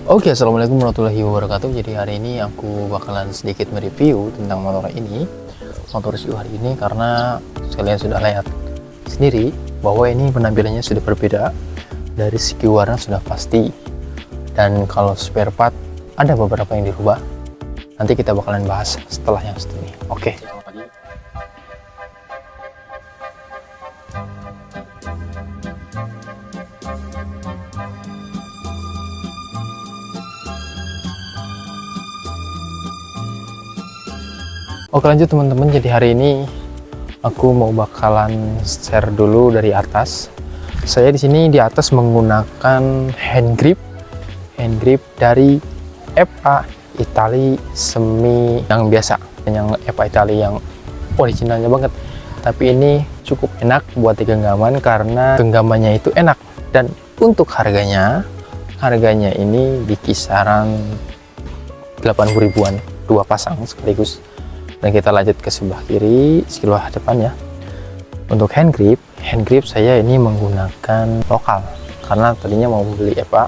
Oke, assalamualaikum warahmatullahi wabarakatuh. Jadi hari ini aku bakalan sedikit mereview tentang motor ini, motor Shio hari ini, karena kalian sudah lihat sendiri bahwa ini penampilannya sudah berbeda. Dari segi warna sudah pasti, dan kalau spare part ada beberapa yang dirubah. Nanti kita bakalan bahas setelah yang satu ini. Oke. Oke, lanjut teman-teman. Jadi hari ini aku mau bakalan share dulu dari atas. Saya di sini di atas menggunakan hand grip dari FA Italy semi yang biasa, yang FA Italy yang originalnya banget. Tapi ini cukup enak buat di genggaman karena genggamannya itu enak, dan untuk harganya ini di kisaran 80 ribuan, dua pasang sekaligus. Dan kita lanjut ke sebelah kiri, sebelah depan ya. Untuk hand grip saya ini menggunakan lokal karena tadinya mau beli EPA,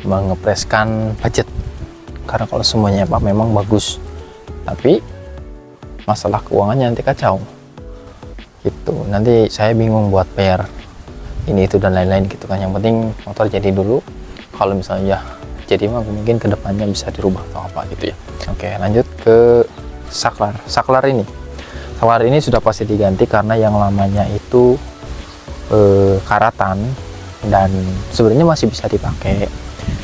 mengepreskan budget. Karena kalau semuanya EPA memang bagus, tapi masalah keuangannya nanti kacau. Gitu. Nanti saya bingung buat bayar ini itu dan lain-lain gitu kan. Yang penting motor jadi dulu. Kalau misalnya ya jadi mah mungkin kedepannya bisa dirubah atau apa gitu ya. Oke, lanjut ke saklar ini sudah pasti diganti karena yang lamanya itu karatan, dan sebenarnya masih bisa dipakai,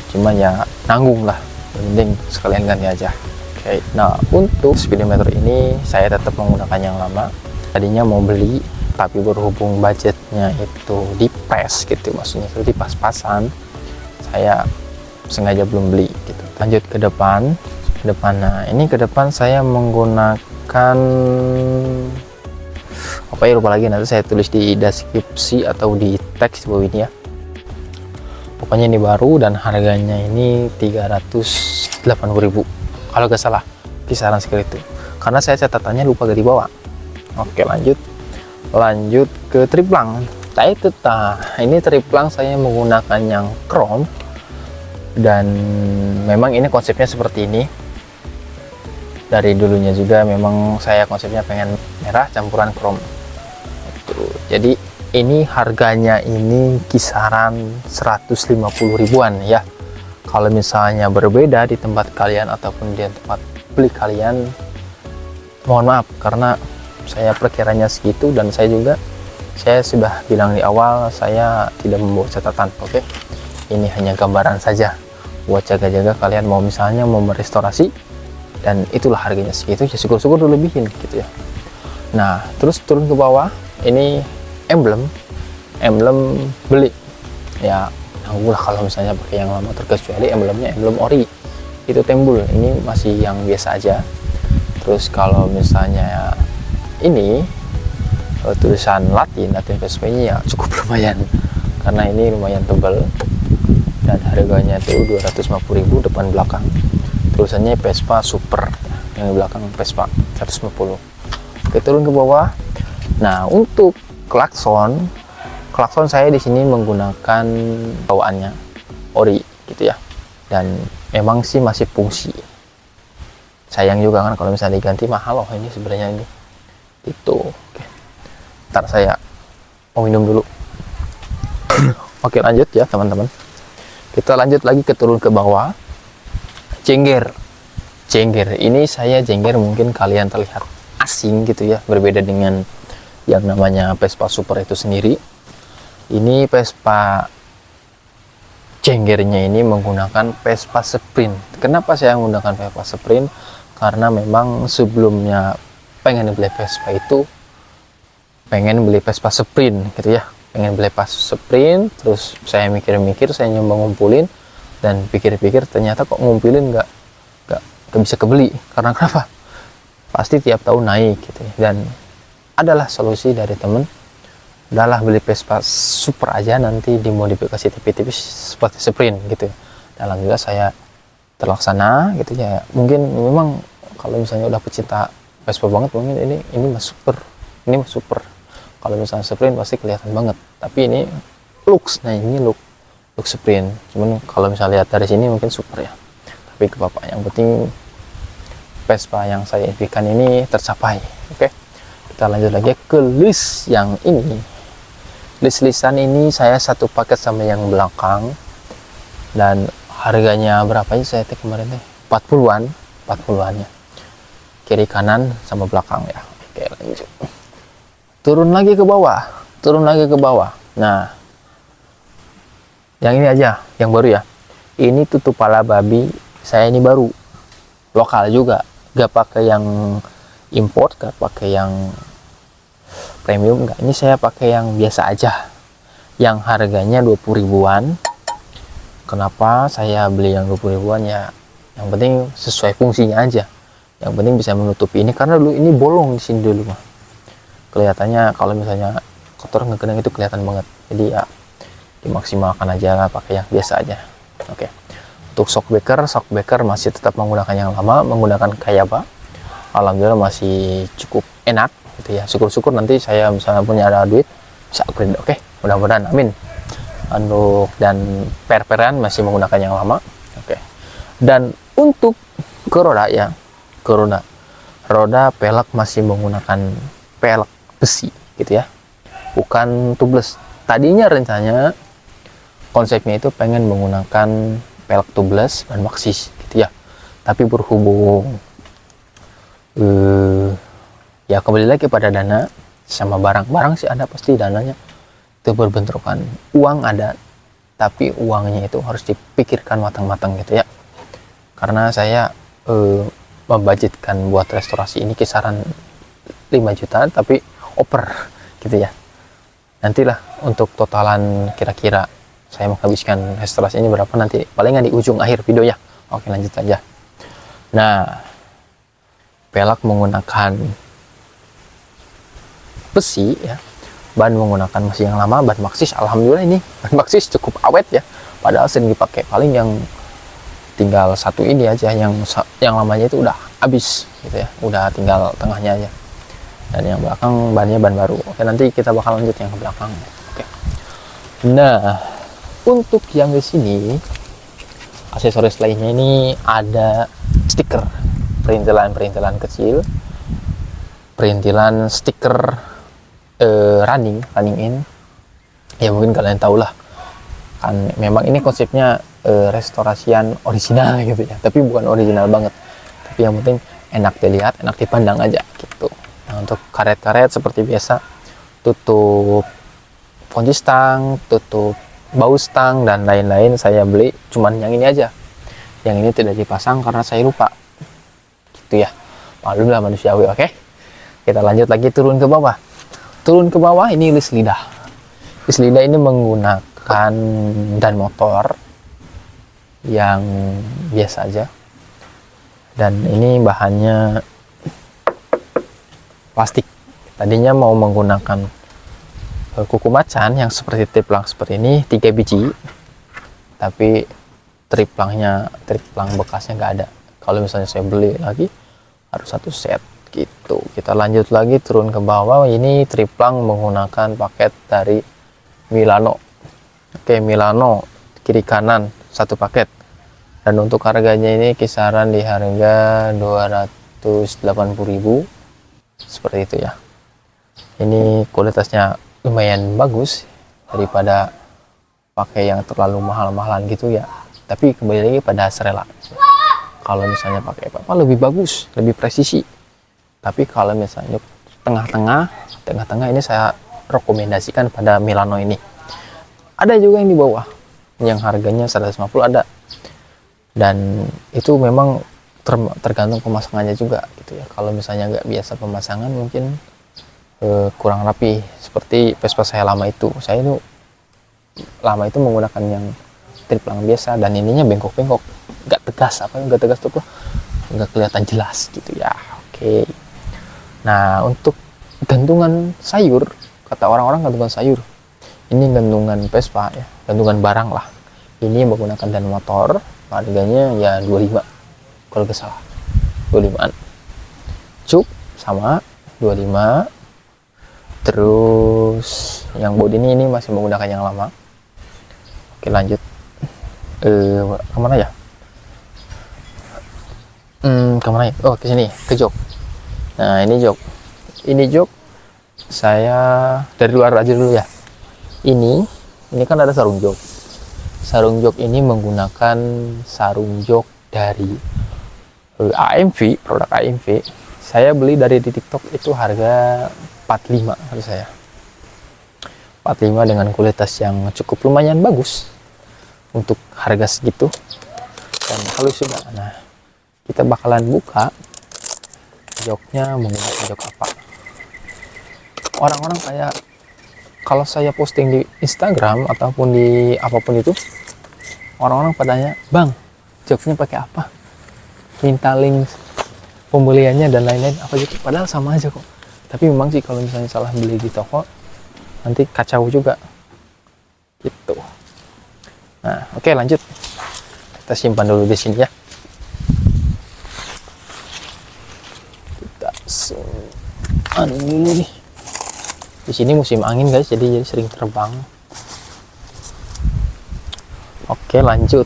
cuma ya nanggung lah, yang penting sekalian ganti aja. Oke, nah untuk speedometer ini saya tetap menggunakan yang lama. Tadinya mau beli, tapi berhubung budgetnya itu dipres gitu, maksudnya itu dipas-pasan, saya sengaja belum beli gitu. Lanjut ke depan. Nah ini ke depan saya menggunakan apa ya, lupa lagi, nanti saya tulis di deskripsi atau di teks bawah ini ya. Pokoknya ini baru dan harganya ini 380.000 kalau gak salah, kisaran segitu, karena saya catatannya lupa gak dibawa. Oke, lanjut ke triplang. Ini triplang saya menggunakan yang chrome, dan memang ini konsepnya seperti ini. Dari dulunya juga memang saya konsepnya pengen merah campuran chrome itu. Jadi ini harganya ini kisaran 150 ribuan ya. Kalau misalnya berbeda di tempat kalian ataupun di tempat beli kalian, mohon maaf karena saya perkiranya segitu, dan saya sudah bilang di awal saya tidak membawa catatan. Oke, ini hanya gambaran saja buat jaga-jaga kalian mau misalnya mau merestorasi, dan itulah harganya segitu ya, syukur-syukur dulu lebihin gitu ya. Nah terus turun ke bawah, ini emblem beli ya, nanggung lah kalau misalnya pakai yang lama, terkecuali emblemnya emblem ori itu tembul, ini masih yang biasa aja. Terus kalau misalnya ini tulisan Latin Vespa nya ya cukup lumayan, karena ini lumayan tebal, dan harganya itu 250.000 depan belakang. Tulisannya Vespa Super, yang di belakang Vespa 150. Oke, turun ke bawah. Nah untuk klakson saya di sini menggunakan bawaannya ori gitu ya, dan memang sih masih fungsi. Sayang juga kan kalau misalnya diganti, mahal loh ini sebenarnya ini itu. Oke, ntar saya mau minum dulu. Oke, lanjut ya teman-teman, kita lanjut lagi ke turun ke bawah. Jengger ini saya jengger mungkin kalian terlihat asing gitu ya, berbeda dengan yang namanya Vespa Super itu sendiri. Ini Vespa jenggernya ini menggunakan Vespa Sprint. Kenapa saya menggunakan Vespa Sprint? Karena memang sebelumnya pengen beli Vespa Sprint gitu ya, terus saya mikir-mikir, saya nyoba ngumpulin, dan pikir-pikir ternyata kok ngumpulin nggak bisa kebeli. Karena kenapa? Pasti tiap tahun naik gitu ya. Dan adalah solusi dari temen, udahlah beli Vespa Super aja, nanti dimodifikasi tipis-tipis seperti Sprint gitu ya. Dan alhamdulillah saya terlaksana gitu ya. Mungkin memang kalau misalnya udah pecinta Vespa banget, mungkin ini mas super. Kalau misalnya Sprint pasti kelihatan banget, tapi ini looks, nah ini look untuk sprint. Cuman kalau misalnya lihat dari sini mungkin super ya, tapi ke bapak yang penting Vespa yang saya impikan ini tercapai. Oke, kita lanjut lagi ke list yang ini. List-listan ini saya satu paket sama yang belakang, dan harganya berapa ya saya cek kemarin teh, 40-an ya, kiri kanan sama belakang ya. Oke, lanjut turun lagi ke bawah. Nah, yang ini aja yang baru ya, ini tutup pala babi saya, ini baru lokal juga, gak pakai yang import, gak pakai yang premium, enggak, ini saya pakai yang biasa aja yang harganya 20 ribuan. Kenapa saya beli yang 20 ribuan ya, yang penting sesuai fungsinya aja, yang penting bisa menutupi ini, karena dulu ini bolong di sini dulu mah, kelihatannya kalau misalnya kotor ngegedeng itu kelihatan banget, jadi ya dimaksimalkan aja pakai yang biasa aja. Oke, untuk shockbreaker masih tetap menggunakan yang lama, menggunakan Kayaba. Alhamdulillah masih cukup enak gitu ya, syukur-syukur nanti saya misalnya punya ada duit bisa upgrade. Oke, mudah-mudahan, amin. Dan per-peran masih menggunakan yang lama. Oke, dan untuk ke roda ya, roda pelek masih menggunakan pelek besi gitu ya, bukan tubeless. Tadinya rencananya konsepnya itu pengen menggunakan pelek tubeless dan Maxxis gitu ya, tapi berhubung ya kembali lagi pada dana sama barang sih ada, pasti dananya itu berbentrokan. Uang ada, tapi uangnya itu harus dipikirkan matang-matang gitu ya, karena saya membudgetkan buat restorasi ini kisaran 5 juta, tapi oper gitu ya. Nantilah untuk totalan kira-kira saya menghabiskan restorasi ini berapa nanti palingan di ujung akhir video ya. Oke, lanjut aja. Nah, pelek menggunakan besi ya, ban menggunakan masih yang lama, ban Maxxis. Alhamdulillah ini ban Maxxis cukup awet ya, padahal sering dipakai, paling yang tinggal satu ini aja, yang lamanya itu udah habis gitu ya, udah tinggal tengahnya aja, dan yang belakang bannya ban baru. Oke, nanti kita bakal lanjut yang ke belakang. Oke, nah untuk yang di sini aksesoris lainnya ini ada stiker, perintilan kecil, perintilan stiker running in ya, mungkin kalian tahu lah kan, memang ini konsepnya restorasian original gitu ya, tapi bukan original banget, tapi yang penting enak dilihat, enak dipandang aja gitu. Nah, untuk karet-karet seperti biasa, tutup kunci stang, tutup baut stang, dan lain-lain saya beli cuman yang ini aja, yang ini tidak dipasang karena saya lupa gitu ya, maklum lah manusiawi. Oke, kita lanjut lagi turun ke bawah. Ini list lidah ini menggunakan dan motor yang biasa aja, dan ini bahannya plastik. Tadinya mau menggunakan kuku macan yang seperti triplang seperti ini 3 biji, tapi triplang bekasnya nggak ada. Kalau misalnya saya beli lagi harus 1 set gitu. Kita lanjut lagi turun ke bawah. Ini triplang menggunakan paket dari Milano. Oke, Milano kiri kanan 1 paket, dan untuk harganya ini kisaran di harga 280.000 seperti itu ya. Ini kualitasnya lumayan bagus daripada pakai yang terlalu mahal-mahalan gitu ya, tapi kembali lagi pada selera. Kalau misalnya pakai apa lebih bagus, lebih presisi, tapi kalau misalnya tengah-tengah ini saya rekomendasikan pada Milano ini. Ada juga yang di bawah yang harganya 150 ada, dan itu memang tergantung pemasangannya juga gitu ya. Kalau misalnya nggak biasa pemasangan mungkin kurang rapi, seperti Vespa saya lama itu menggunakan yang triplang biasa, dan ininya bengkok-bengkok, nggak tegas tuh, nggak kelihatan jelas gitu ya. Oke, nah untuk gantungan sayur, kata orang-orang gantungan sayur, ini gantungan Vespa ya, gantungan barang lah, ini menggunakan dan motor, harganya ya 25 kalau nggak salah, 25an cuk sama 25. Terus yang bodi ini masih menggunakan yang lama. Oke, lanjut. kemana ya? Kemana ya? Oh, ke sini, ke jok. Nah, ini jok saya dari luar aja dulu ya. Ini kan ada sarung jok ini menggunakan sarung jok dari AMV, produk AMV. Saya beli dari di TikTok itu harga 45 harus saya. 45 dengan kualitas yang cukup lumayan bagus untuk harga segitu dan halus juga. Nah, kita bakalan buka joknya menggunakan jok apa. Orang-orang kayak kalau saya posting di Instagram ataupun di apapun itu, orang-orang padanya, "Bang, joknya pakai apa? Minta link pembeliannya dan lain-lain apa gitu." Padahal sama aja kok. Tapi memang sih kalau misalnya salah beli di toko nanti kacau juga gitu. Nah, oke, lanjut. Kita simpan dulu di sini ya. Kita simpan dulu nih. Di sini musim angin guys, jadi sering terbang. Oke, lanjut.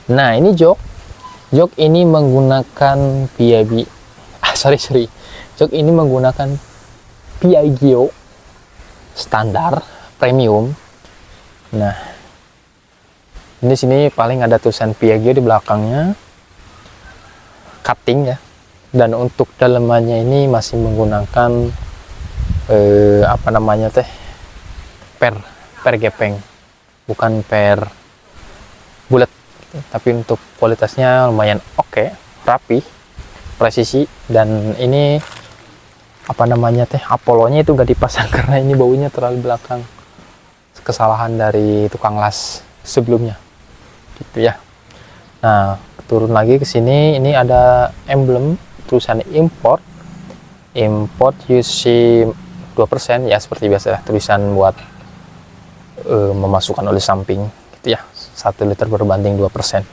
Nah, ini jok ini menggunakan PIB. Sorry. Jok ini menggunakan Piaggio standar premium. Nah, ini sini paling ada tulisan Piaggio di belakangnya, cutting ya. Dan untuk dalamannya ini masih menggunakan per gepeng, bukan per bulat. Tapi untuk kualitasnya lumayan oke, rapi, presisi. Dan ini Apollo-nya itu gak dipasang karena ini baunya terlalu belakang. Kesalahan dari tukang las sebelumnya, gitu ya. Nah, turun lagi ke sini, ini ada emblem tulisan import UC 2% ya, seperti biasa tulisan buat memasukkan oli samping gitu ya, 1 liter berbanding 2%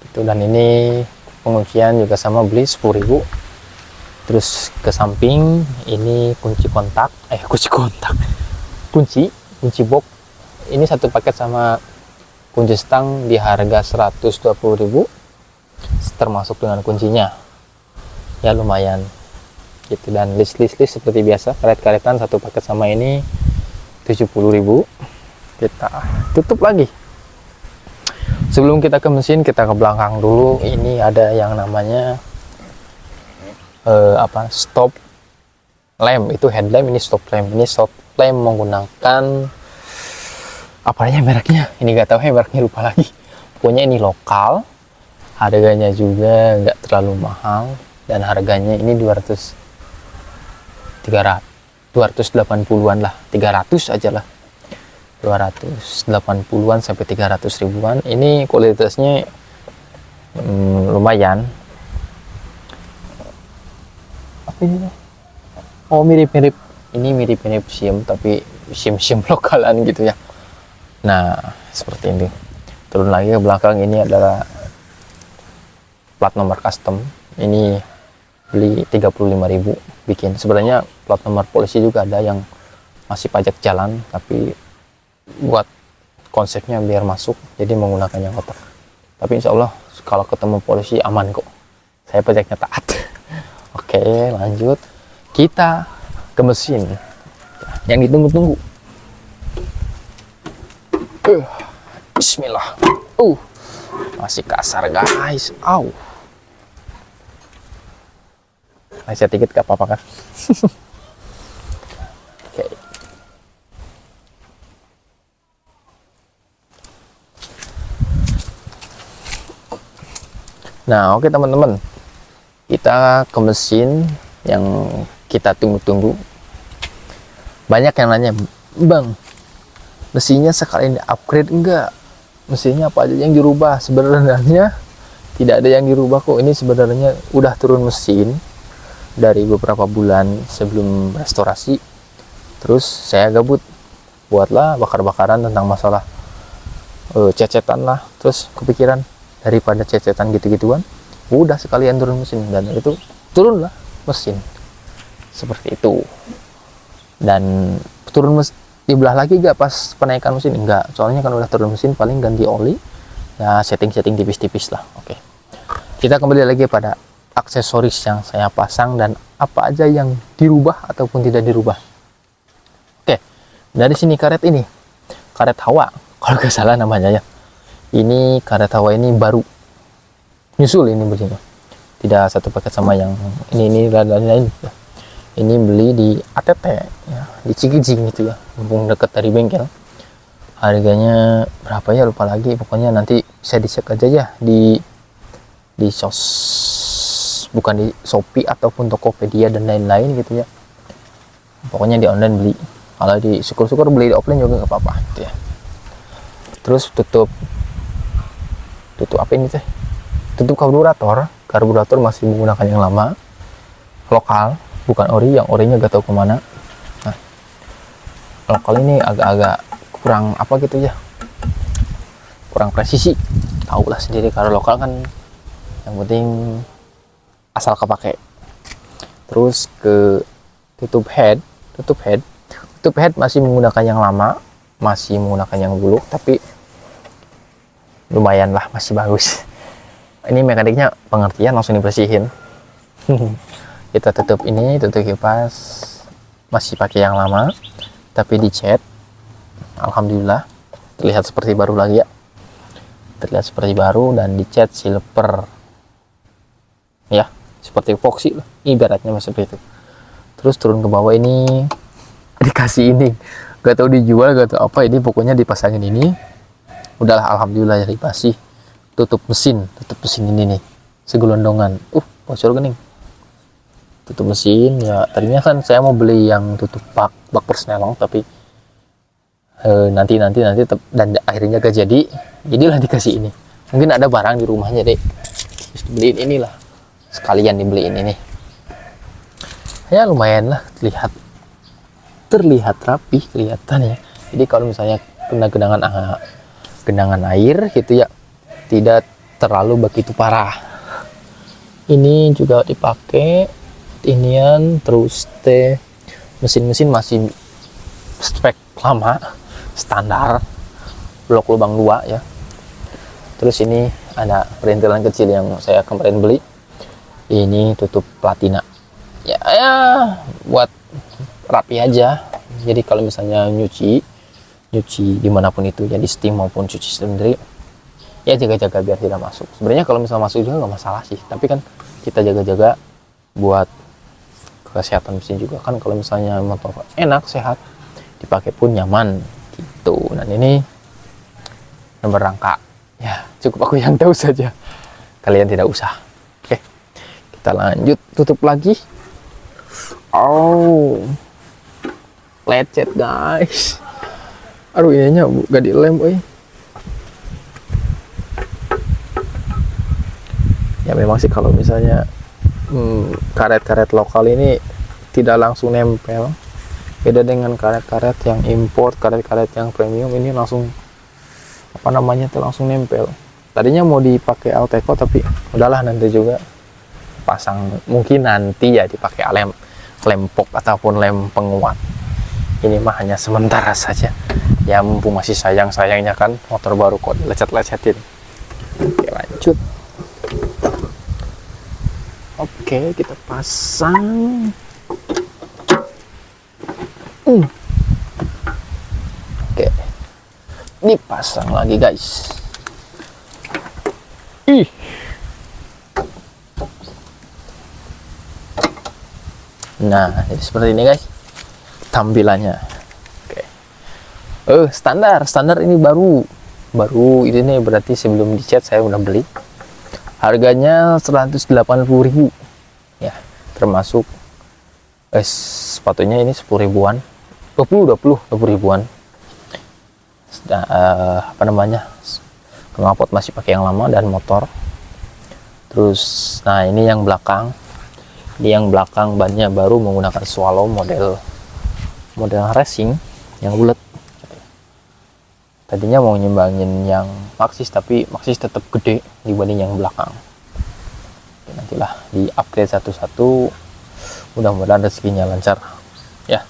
gitu. Dan ini penguncian juga sama, beli 10.000. Terus ke samping ini kunci box ini satu paket sama kunci stang di harga 120.000 termasuk dengan kuncinya ya, lumayan gitu. Dan list seperti biasa, karet-karetan satu paket sama ini 70.000. Kita tutup lagi. Sebelum kita ke mesin, kita ke belakang dulu. Ini ada yang namanya stop lamp, itu headlamp. Ini stop lamp menggunakan mereknya ini gak tahu mereknya, lupa lagi. Pokoknya ini lokal, harganya juga nggak terlalu mahal, dan harganya ini 280-an lah, 300 aja lah, 280-an sampai 300 ribuan. Ini kualitasnya lumayan. Apa ini? Oh, mirip-mirip SIM, tapi SIM lokalan gitu ya. Nah, seperti ini. Turun lagi ke belakang, ini adalah plat nomor custom. Ini beli 35.000 bikin. Sebenarnya plat nomor polisi juga ada yang masih pajak jalan, tapi buat konsepnya biar masuk, jadi menggunakan yang kotak. Tapi insya Allah kalau ketemu polisi aman kok, saya pajaknya taat. Oke, lanjut kita ke mesin yang ditunggu-tunggu. Bismillah. Masih kasar guys. Saya dikit gak apa-apa kan. Oke. Nah, oke teman-teman, kita ke mesin yang kita tunggu-tunggu. Banyak yang nanya, "Bang, mesinnya sekali ini upgrade enggak? Mesinnya apa aja yang dirubah?" Sebenarnya tidak ada yang dirubah kok. Ini sebenarnya udah turun mesin dari beberapa bulan sebelum restorasi. Terus saya gabut, buatlah bakar-bakaran tentang masalah cecetan lah. Terus kepikiran, daripada cecetan gitu-gituan, udah sekalian turun mesin. Dan itu turunlah mesin seperti itu. Dan dibelah lagi gak pas penaikan mesin? Enggak, soalnya kan udah turun mesin, paling ganti oli ya, setting-setting tipis-tipis lah. Oke, kita kembali lagi pada aksesoris yang saya pasang dan apa aja yang dirubah ataupun tidak dirubah. Oke, dari sini karet ini, karet hawa kalau nggak salah namanya ya. Ini karet hawa ini baru nyusul, ini belinya tidak satu paket sama yang ini dan lain-lain. Ini beli di ATT ya, di Cikijing gitu ya, mumpung dekat dari bengkel. Harganya berapa ya, lupa lagi, pokoknya nanti bisa dicek aja ya di bukan di Shopee ataupun Tokopedia dan lain-lain gitu ya, pokoknya di online beli. Kalau di syukur-syukur beli di offline juga nggak apa-apa gitu ya. Terus tutup apa ini teh, tutup karburator masih menggunakan yang lama, lokal, bukan ori. Yang orinya gak tahu kemana. Nah, lokal ini agak-agak kurang apa gitu ya, kurang presisi. Tahu lah sendiri kalau lokal kan yang penting asal kepake. Terus ke tutup head masih menggunakan yang lama, masih menggunakan yang buluk, tapi lumayan lah, masih bagus. Ini mekaniknya pengertian, langsung dibersihin. Kita tutup ini, tutup kipas masih pakai yang lama tapi dicat, alhamdulillah terlihat seperti baru lagi ya, terlihat seperti baru dan dicat silver ya, seperti epoxy lah ibaratnya seperti itu. Terus turun ke bawah ini dikasih ini, gak tahu dijual gak tahu apa ini, pokoknya dipasangin ini. Udahlah, alhamdulillah ya, dikasih tutup mesin ini nih segelondongan. Bocor gening. Tutup mesin ya, tadinya kan saya mau beli yang tutup bak persnelong, tapi nanti dan akhirnya gak jadilah dikasih ini. Mungkin ada barang di rumahnya deh, terus dibeliin inilah, sekalian dibeliin ini ya, lumayan lah, terlihat rapi kelihatan ya. Jadi kalau misalnya kena genangan air gitu ya, tidak terlalu begitu parah. Ini juga dipakai inian. Terus mesin masih spek lama, standar, blok lubang 2 ya. Terus ini ada perintilan kecil yang saya kemarin beli, ini tutup platina ya, buat rapi aja. Jadi kalau misalnya nyuci dimanapun itu, jadi steam maupun cuci sendiri ya, jaga-jaga biar tidak masuk. Sebenarnya kalau misalnya masuk juga nggak masalah sih, tapi kan kita jaga-jaga buat kesehatan mesin juga kan. Kalau misalnya motor enak sehat dipakai pun nyaman gitu. Dan ini nomor rangka ya, cukup aku yang tahu saja, kalian tidak usah. Oke, kita lanjut tutup lagi. Lecet guys, aduh ininya gak dilem ya. Memang sih kalau misalnya karet-karet lokal ini tidak langsung nempel, beda dengan karet-karet yang import, karet-karet yang premium ini langsung langsung nempel. Tadinya mau dipakai Alteco, tapi udahlah nanti juga pasang, mungkin nanti ya dipakai lem pok ataupun lem penguat. Ini mah hanya sementara saja ya, mumpung masih sayang-sayangnya kan motor baru kok lecet-lecetin. Oke, lanjut. Oke, kita pasang. Oke, dipasang lagi guys. Nah, jadi seperti ini guys tampilannya. Oke, standar ini baru ini nih, berarti sebelum dicat saya udah beli. Harganya 180.000 ya, termasuk sepatunya ini 10 ribuan, 20 ribuan. Knalpot masih pakai yang lama dan motor. Terus nah ini yang belakang, bannya baru menggunakan Swallow model racing yang bulat. Tadinya mau nyembangin yang Maxxis, tapi Maxxis tetap gede dibanding yang belakang. Oke, nantilah di upgrade satu-satu, mudah-mudahan rezekinya lancar ya.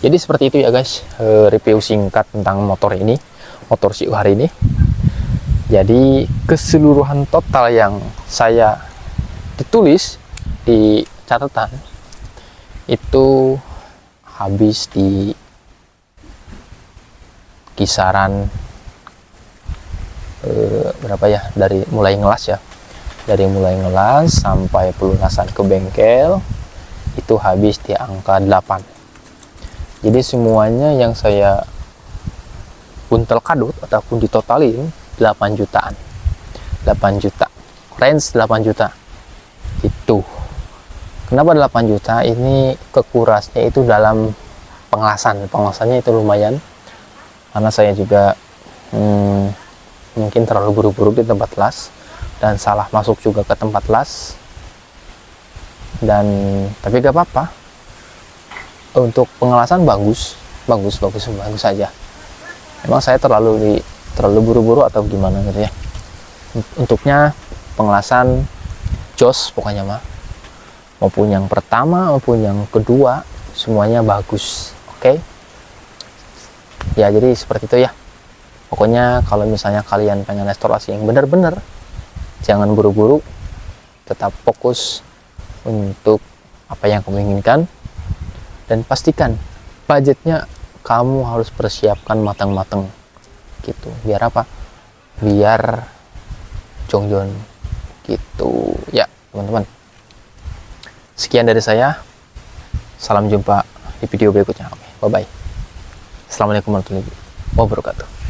Jadi seperti itu ya guys, review singkat tentang motor ini, motor Shio hari ini. Jadi keseluruhan total yang saya ditulis di catatan itu habis di kisaran berapa ya, dari mulai ngelas ya, dari mulai ngelas sampai pelunasan ke bengkel itu habis di angka 8. Jadi semuanya yang saya buntel kadut ataupun ditotalin 8 jutaan, 8 juta, range 8 juta itu. Kenapa 8 juta? Ini kekurasnya itu dalam pengelasannya itu lumayan, karena saya juga mungkin terlalu buru-buru di tempat las dan salah masuk juga ke tempat las, dan tapi gak apa-apa, untuk pengelasan bagus saja. Memang saya terlalu buru-buru atau gimana gitu ya. Untuknya pengelasan jos pokoknya mah, maupun yang pertama maupun yang kedua semuanya bagus. Oke. Ya jadi seperti itu ya. Pokoknya kalau misalnya kalian pengen restorasi yang benar-benar, jangan buru-buru, tetap fokus untuk apa yang kamu inginkan, dan pastikan budgetnya kamu harus persiapkan matang-matang gitu. Biar apa? Biar jongjon gitu ya teman-teman. Sekian dari saya, salam jumpa di video berikutnya. Bye bye. Assalamualaikum warahmatullahi wabarakatuh.